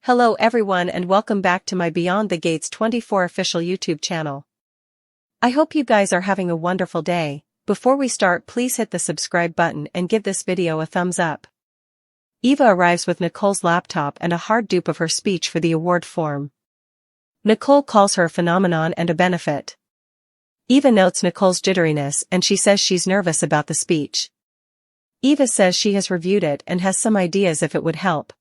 Hello everyone and welcome back to my Beyond the Gates 24 official YouTube channel. I hope you guys are having a wonderful day. Before we start, please hit the subscribe button and give this video a thumbs up. Eva arrives with Nicole's laptop and a hard dupe of her speech for the award form. Nicole calls her a phenomenon and a benefit. Eva notes Nicole's jitteriness and she says she's nervous about the speech. Eva says she has reviewed it and has some ideas if it would help.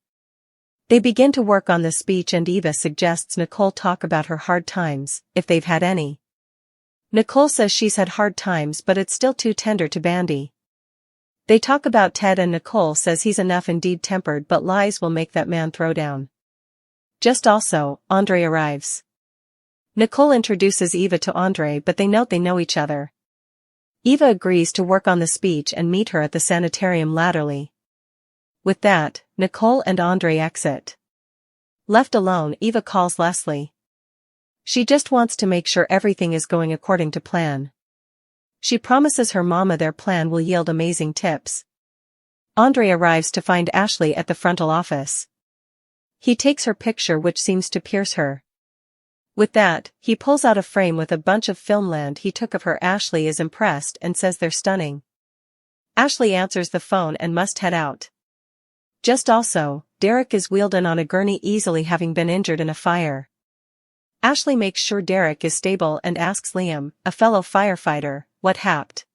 They begin to work on the speech and Eva suggests Nicole talk about her hard times, if they've had any. Nicole says she's had hard times but it's still too tender to bandy. They talk about Ted and Nicole says he's enough indeed tempered but lies will make that man throw down. Just also, Andre arrives. Nicole introduces Eva to Andre but they note they know each other. Eva agrees to work on the speech and meet her at the sanitarium latterly. With that, Nicole and Andre exit. Left alone, Eva calls Leslie. She just wants to make sure everything is going according to plan. She promises her mama their plan will yield amazing tips. Andre arrives to find Ashley at the frontal office. He takes her picture which seems to pierce her. With that, he pulls out a frame with a bunch of filmland he took of her. Ashley is impressed and says they're stunning. Ashley answers the phone and must head out. Just also, Derek is wheeled in on a gurney easily having been injured in a fire. Ashley makes sure Derek is stable and asks Liam, a fellow firefighter, what happened.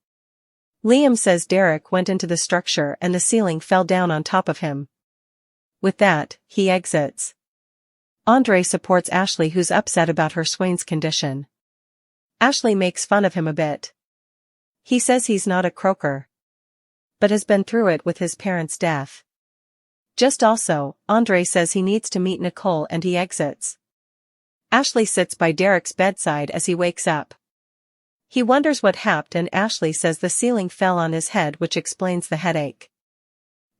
Liam says Derek went into the structure and the ceiling fell down on top of him. With that, he exits. Andre supports Ashley who's upset about her swain's condition. Ashley makes fun of him a bit. He says he's not a croaker, but has been through it with his parents' death. Just also, Andre says he needs to meet Nicole and he exits. Ashley sits by Derek's bedside as he wakes up. He wonders what happened and Ashley says the ceiling fell on his head which explains the headache.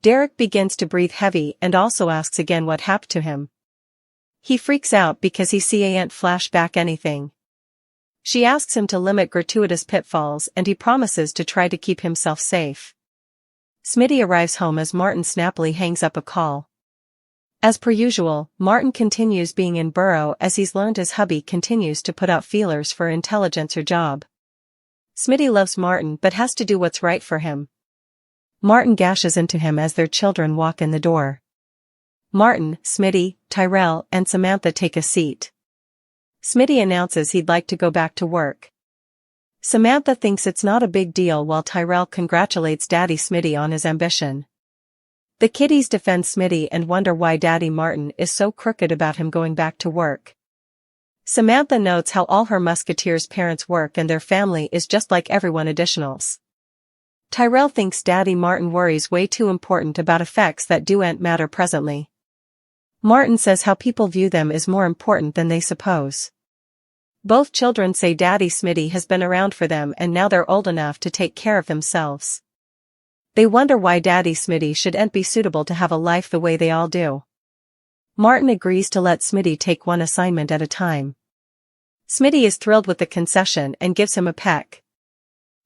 Derek begins to breathe heavy and also asks again what happened to him. He freaks out because he can't flash back anything. She asks him to limit gratuitous pitfalls and he promises to try to keep himself safe. Smitty arrives home as Martin snappily hangs up a call. As per usual, Martin continues being in burrow as he's learned his hubby continues to put out feelers for intelligencer job. Smitty loves Martin but has to do what's right for him. Martin gashes into him as their children walk in the door. Martin, Smitty, Tyrell, and Samantha take a seat. Smitty announces he'd like to go back to work. Samantha thinks it's not a big deal while Tyrell congratulates Daddy Smitty on his ambition. The kiddies defend Smitty and wonder why Daddy Martin is so crooked about him going back to work. Samantha notes how all her musketeers' parents work and their family is just like everyone additionals. Tyrell thinks Daddy Martin worries way too important about effects that don't matter presently. Martin says how people view them is more important than they suppose. Both children say Daddy Smitty has been around for them and now they're old enough to take care of themselves. They wonder why Daddy Smitty shouldn't be suitable to have a life the way they all do. Martin agrees to let Smitty take one assignment at a time. Smitty is thrilled with the concession and gives him a peck.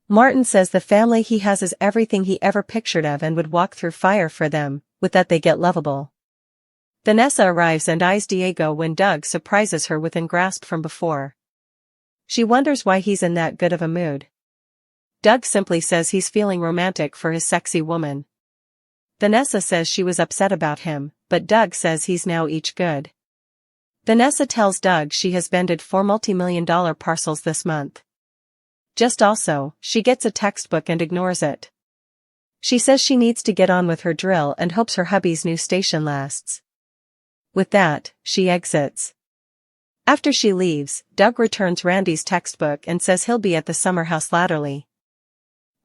Martin says the family he has is everything he ever pictured of and would walk through fire for them, with that they get lovable. Vanessa arrives and eyes Diego when Doug surprises her with an grasp from before. She wonders why he's in that good of a mood. Doug simply says he's feeling romantic for his sexy woman. Vanessa says she was upset about him, but Doug says he's now each good. Vanessa tells Doug she has vended 4 multi-million-dollar parcels this month. Just also, she gets a textbook and ignores it. She says she needs to get on with her drill and hopes her hubby's new station lasts. With that, she exits. After she leaves, Doug returns Randy's textbook and says he'll be at the summer house latterly.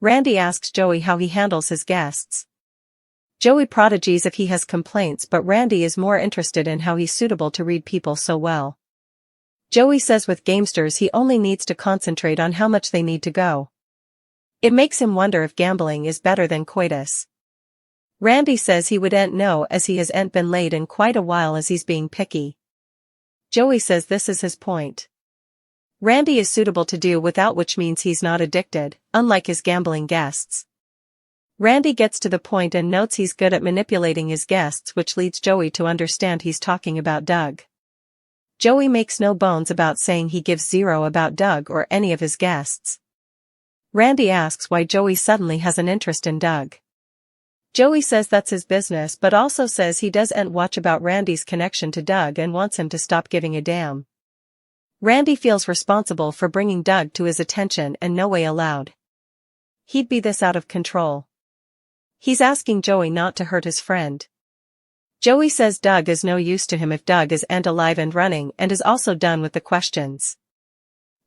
Randy asks Joey how he handles his guests. Joey prodigies if he has complaints but Randy is more interested in how he's suitable to read people so well. Joey says with gamesters he only needs to concentrate on how much they need to go. It makes him wonder if gambling is better than coitus. Randy says he wouldn't know as he hasn't been laid in quite a while as he's being picky. Joey says this is his point. Randy is suitable to do without which means he's not addicted, unlike his gambling guests. Randy gets to the point and notes he's good at manipulating his guests, which leads Joey to understand he's talking about Doug. Joey makes no bones about saying he gives zero about Doug or any of his guests. Randy asks why Joey suddenly has an interest in Doug. Joey says that's his business, but also says he doesn't watch about Randy's connection to Doug and wants him to stop giving a damn. Randy feels responsible for bringing Doug to his attention and no way allowed. He'd be this out of control. He's asking Joey not to hurt his friend. Joey says Doug is no use to him if Doug isn't alive and running, and is also done with the questions.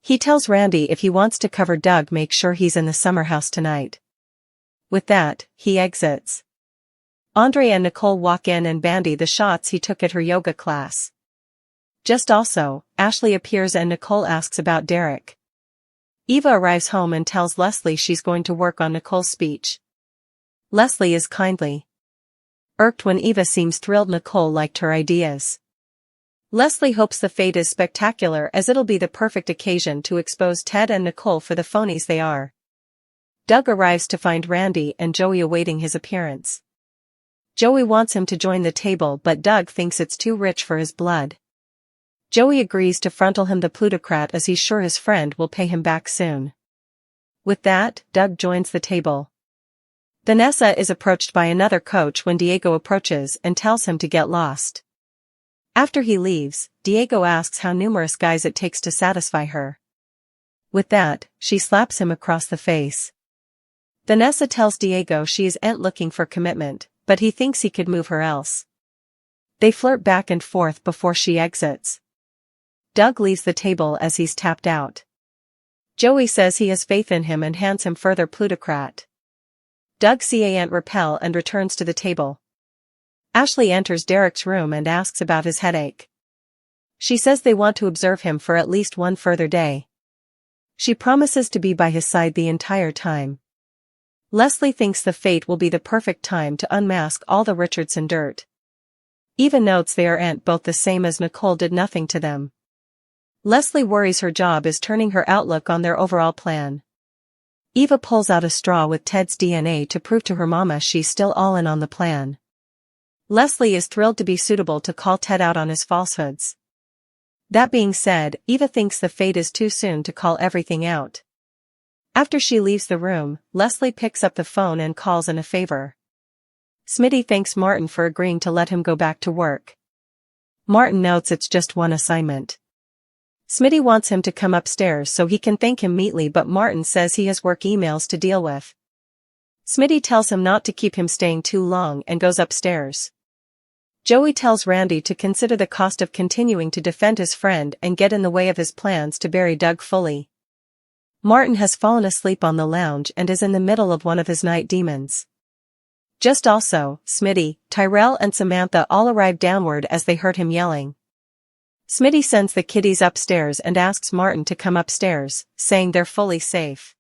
He tells Randy if he wants to cover Doug, make sure he's in the summer house tonight. With that, he exits. Andre and Nicole walk in and bandy the shots he took at her yoga class. Just also, Ashley appears and Nicole asks about Derek. Eva arrives home and tells Leslie she's going to work on Nicole's speech. Leslie is kindly irked when Eva seems thrilled Nicole liked her ideas. Leslie hopes the fate is spectacular, as it'll be the perfect occasion to expose Ted and Nicole for the phonies they are. Doug arrives to find Randy and Joey awaiting his appearance. Joey wants him to join the table, but Doug thinks it's too rich for his blood. Joey agrees to frontal him the plutocrat, as he's sure his friend will pay him back soon. With that, Doug joins the table. Vanessa is approached by another coach when Diego approaches and tells him to get lost. After he leaves, Diego asks how numerous guys it takes to satisfy her. With that, she slaps him across the face. Vanessa tells Diego she isn't looking for commitment, but he thinks he could move her else. They flirt back and forth before she exits. Doug leaves the table as he's tapped out. Joey says he has faith in him and hands him further plutocrat. Doug can't repel and returns to the table. Ashley enters Derek's room and asks about his headache. She says they want to observe him for at least one further day. She promises to be by his side the entire time. Leslie thinks the fate will be the perfect time to unmask all the Richardson dirt. Eva notes they aren't both the same, as Nicole did nothing to them. Leslie worries her job is turning her outlook on their overall plan. Eva pulls out a straw with Ted's DNA to prove to her mama she's still all in on the plan. Leslie is thrilled to be suitable to call Ted out on his falsehoods. That being said, Eva thinks the fate is too soon to call everything out. After she leaves the room, Leslie picks up the phone and calls in a favor. Smitty thanks Martin for agreeing to let him go back to work. Martin notes it's just one assignment. Smitty wants him to come upstairs so he can thank him neatly, but Martin says he has work emails to deal with. Smitty tells him not to keep him staying too long and goes upstairs. Joey tells Randy to consider the cost of continuing to defend his friend and get in the way of his plans to bury Doug fully. Martin has fallen asleep on the lounge and is in the middle of one of his night demons. Just also, Smitty, Tyrell and Samantha all arrive downward as they heard him yelling. Smitty sends the kiddies upstairs and asks Martin to come upstairs, saying they're fully safe.